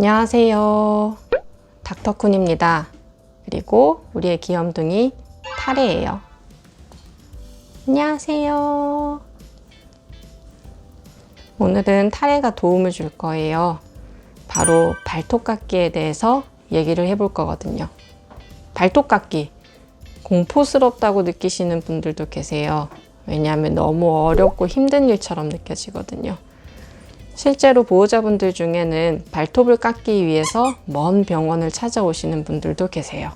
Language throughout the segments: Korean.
안녕하세요. 닥터쿤입니다. 그리고 우리의 귀염둥이 타레예요. 안녕하세요. 오늘은 타레가 도움을 줄 거예요. 바로 발톱 깎기에 대해서 얘기를 해볼 거거든요. 발톱 깎기 공포스럽다고 느끼시는 분들도 계세요. 왜냐하면 너무 어렵고 힘든 일처럼 느껴지거든요. 실제로 보호자분들 중에는 발톱을 깎기 위해서 먼 병원을 찾아오시는 분들도 계세요.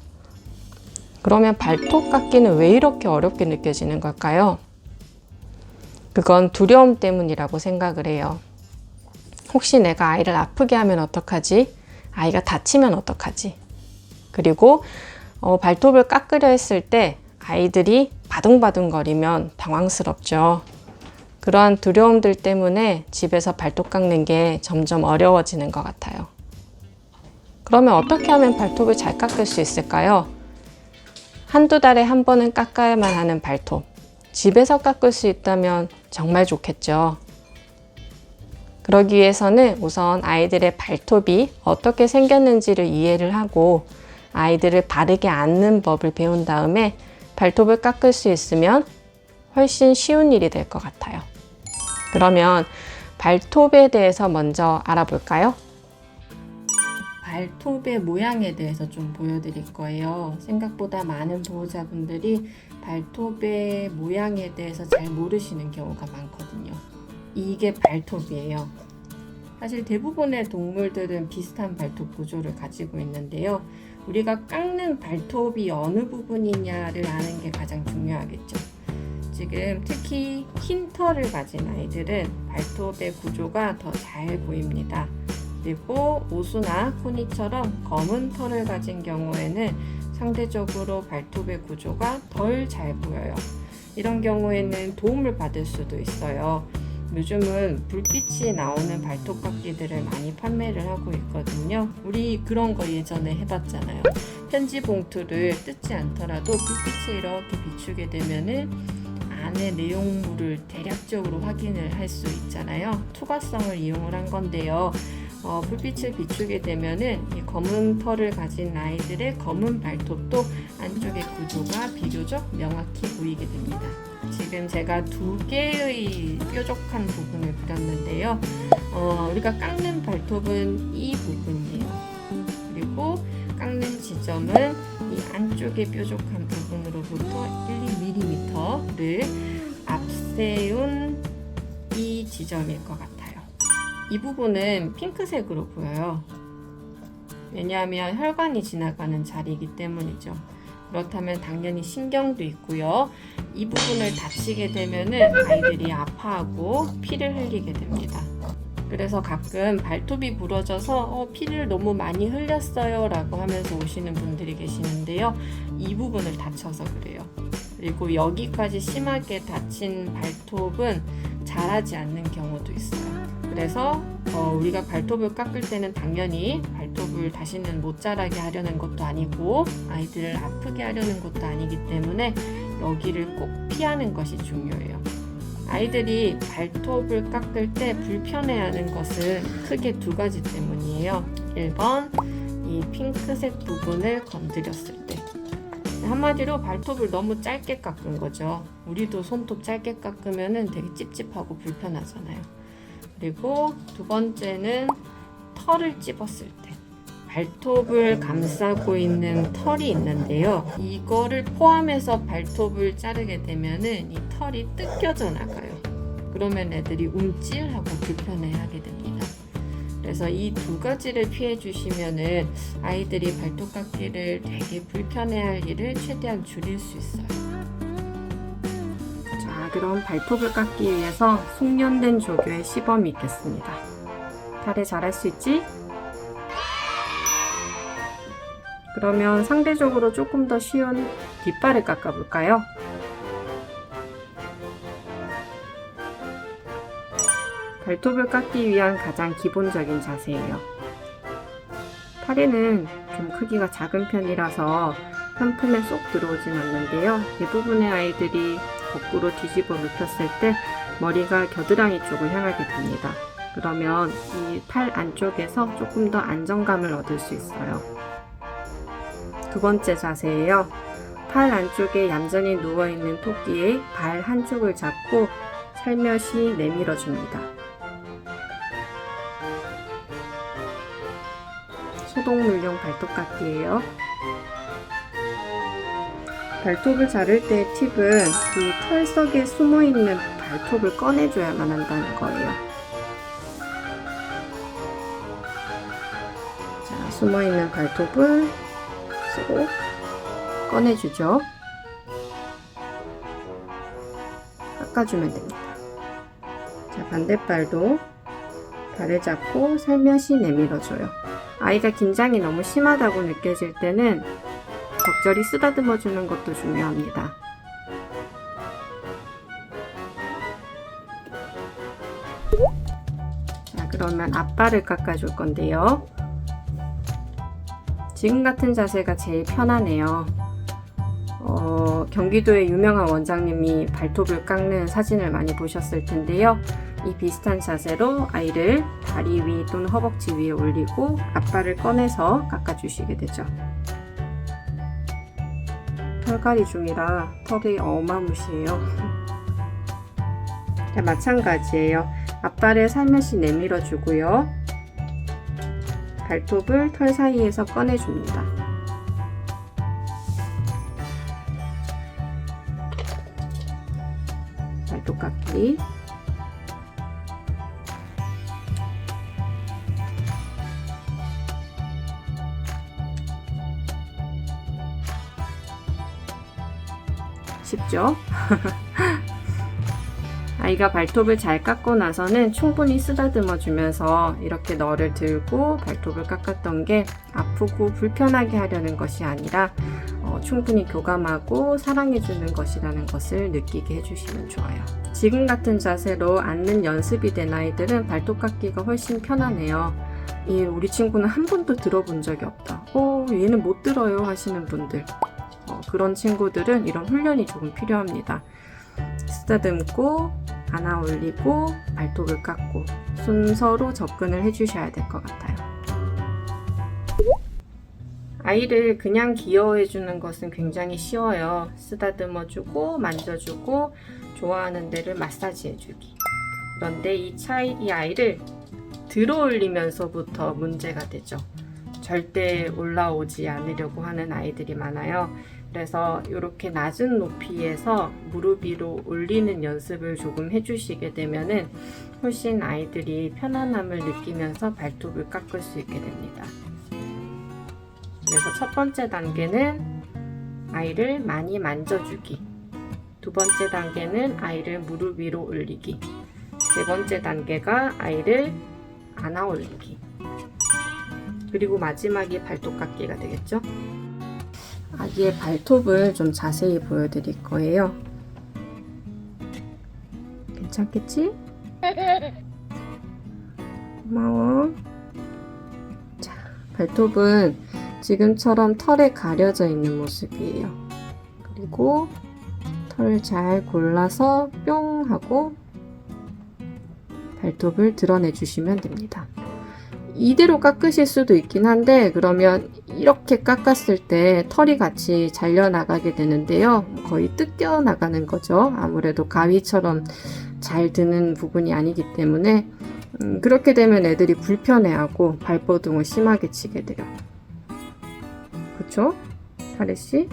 그러면 발톱 깎기는 왜 이렇게 어렵게 느껴지는 걸까요? 그건 두려움 때문이라고 생각을 해요. 혹시 내가 아이를 아프게 하면 어떡하지? 아이가 다치면 어떡하지? 그리고 발톱을 깎으려 했을 때 아이들이 바둥바둥거리면 당황스럽죠. 그러한 두려움들 때문에 집에서 발톱 깎는 게 점점 어려워지는 것 같아요. 그러면 어떻게 하면 발톱을 잘 깎을 수 있을까요? 한두 달에 한 번은 깎아야만 하는 발톱. 집에서 깎을 수 있다면 정말 좋겠죠. 그러기 위해서는 우선 아이들의 발톱이 어떻게 생겼는지를 이해를 하고 아이들을 바르게 앉는 법을 배운 다음에 발톱을 깎을 수 있으면 훨씬 쉬운 일이 될 것 같아요. 그러면 발톱에 대해서 먼저 알아볼까요? 발톱의 모양에 대해서 좀 보여드릴 거예요. 생각보다 많은 보호자분들이 발톱의 모양에 대해서 잘 모르시는 경우가 많거든요. 이게 발톱이에요. 사실 대부분의 동물들은 비슷한 발톱 구조를 가지고 있는데요. 우리가 깎는 발톱이 어느 부분이냐를 아는 게 가장 중요하겠죠. 지금 특히 흰 털을 가진 아이들은 발톱의 구조가 더 잘 보입니다. 그리고 오수나 코니처럼 검은 털을 가진 경우에는 상대적으로 발톱의 구조가 덜 잘 보여요. 이런 경우에는 도움을 받을 수도 있어요. 요즘은 불빛이 나오는 발톱 깎기들을 많이 판매를 하고 있거든요. 우리 그런 거 예전에 해봤잖아요. 편지 봉투를 뜯지 않더라도 불빛에 이렇게 비추게 되면은 안에 내용물을 대략적으로 확인을 할 수 있잖아요. 투과성을 이용을 한 건데요. 불빛을 비추게 되면은 이 검은 털을 가진 아이들의 검은 발톱도 안쪽의 구조가 비교적 명확히 보이게 됩니다. 지금 제가 두 개의 뾰족한 부분을 그렸는데요. 우리가 깎는 발톱은 이 부분이에요. 그리고 깎는 지점은 이 안쪽의 뾰족한 부분으로부터 1~2mm를 앞세운 이 지점일 것 같아요. 이 부분은 핑크색으로 보여요. 왜냐하면 혈관이 지나가는 자리이기 때문이죠. 그렇다면 당연히 신경도 있고요. 이 부분을 다치게 되면은 아이들이 아파하고 피를 흘리게 됩니다. 그래서 가끔 발톱이 부러져서 피를 너무 많이 흘렸어요 라고 하면서 오시는 분들이 계시는데요. 이 부분을 다쳐서 그래요. 그리고 여기까지 심하게 다친 발톱은 자라지 않는 경우도 있어요. 그래서 우리가 발톱을 깎을 때는 당연히 발톱을 다시는 못 자라게 하려는 것도 아니고 아이들을 아프게 하려는 것도 아니기 때문에 여기를 꼭 피하는 것이 중요해요. 아이들이 발톱을 깎을 때 불편해하는 것은 크게 두 가지 때문이에요. 1번, 이 핑크색 부분을 건드렸을 때. 한마디로 발톱을 너무 짧게 깎은 거죠. 우리도 손톱 짧게 깎으면 되게 찝찝하고 불편하잖아요. 그리고 두 번째는 털을 찝었을 때. 발톱을 감싸고 있는 털이 있는데요. 이거를 포함해서 발톱을 자르게 되면은 이 털이 뜯겨져 나가요. 그러면 애들이 움찔하고 불편해하게 됩니다. 그래서 이 두 가지를 피해 주시면은 아이들이 발톱 깎기를 되게 불편해할 일을 최대한 줄일 수 있어요. 자, 그럼 발톱을 깎기 위해서 숙련된 조교의 시범이 있겠습니다. 타레 잘할 수 있지? 그러면 상대적으로 조금 더 쉬운 뒷발을 깎아볼까요? 발톱을 깎기 위한 가장 기본적인 자세예요. 타레는 좀 크기가 작은 편이라서 한 품에 쏙 들어오진 않는데요. 대부분의 아이들이 거꾸로 뒤집어 눕혔을 때 머리가 겨드랑이 쪽을 향하게 됩니다. 그러면 이 팔 안쪽에서 조금 더 안정감을 얻을 수 있어요. 두 번째 자세예요. 팔 안쪽에 얌전히 누워있는 토끼의 발 한쪽을 잡고 살며시 내밀어 줍니다. 소독물용 발톱깎이예요. 발톱을 자를 때의 팁은 이 털석에 숨어있는 발톱을 꺼내줘야만 한다는 거예요. 자, 숨어있는 발톱을 쏙 꺼내주죠. 깎아주면 됩니다. 자, 반대발도 발을 잡고 살며시 내밀어줘요. 아이가 긴장이 너무 심하다고 느껴질 때는 적절히 쓰다듬어 주는 것도 중요합니다. 자, 그러면 앞발을 깎아줄 건데요. 지금 같은 자세가 제일 편하네요. 경기도의 유명한 원장님이 발톱을 깎는 사진을 많이 보셨을 텐데요. 이 비슷한 자세로 아이를 다리 위 또는 허벅지 위에 올리고 앞발을 꺼내서 깎아주시게 되죠. 털갈이 중이라 털이 어마무시해요. 자, 마찬가지예요. 앞발을 살며시 내밀어 주고요. 발톱을 털 사이에서 꺼내줍니다. 발톱 깎기. 쉽죠? 아이가 발톱을 잘 깎고 나서는 충분히 쓰다듬어 주면서 이렇게 너를 들고 발톱을 깎았던 게 아프고 불편하게 하려는 것이 아니라 충분히 교감하고 사랑해 주는 것이라는 것을 느끼게 해주시면 좋아요. 지금 같은 자세로 앉는 연습이 된 아이들은 발톱 깎기가 훨씬 편하네요. 우리 친구는 한 번도 들어본 적이 없다. 얘는 못 들어요 하시는 분들, 그런 친구들은 이런 훈련이 조금 필요합니다. 쓰다듬고 안아 올리고 발톱을 깎고 순서로 접근을 해주셔야 될 것 같아요. 아이를 그냥 귀여워해 주는 것은 굉장히 쉬워요. 쓰다듬어 주고 만져주고 좋아하는 데를 마사지해 주기. 그런데 이 아이를 들어 올리면서부터 문제가 되죠. 절대 올라오지 않으려고 하는 아이들이 많아요. 그래서 이렇게 낮은 높이에서 무릎 위로 올리는 연습을 조금 해주시게 되면은 훨씬 아이들이 편안함을 느끼면서 발톱을 깎을 수 있게 됩니다. 그래서 첫 번째 단계는 아이를 많이 만져주기, 두 번째 단계는 아이를 무릎 위로 올리기, 세 번째 단계가 아이를 안아 올리기, 그리고 마지막이 발톱 깎기가 되겠죠. 아기의 발톱을 좀 자세히 보여드릴 거예요. 괜찮겠지? 고마워. 자, 발톱은 지금처럼 털에 가려져 있는 모습이에요. 그리고 털을 잘 골라서 뿅 하고 발톱을 드러내 주시면 됩니다. 이대로 깎으실 수도 있긴 한데, 그러면 이렇게 깎았을 때 털이 같이 잘려나가게 되는데요. 거의 뜯겨 나가는 거죠. 아무래도 가위처럼 잘 드는 부분이 아니기 때문에 그렇게 되면 애들이 불편해하고 발버둥을 심하게 치게 돼요. 그쵸? 하래씨?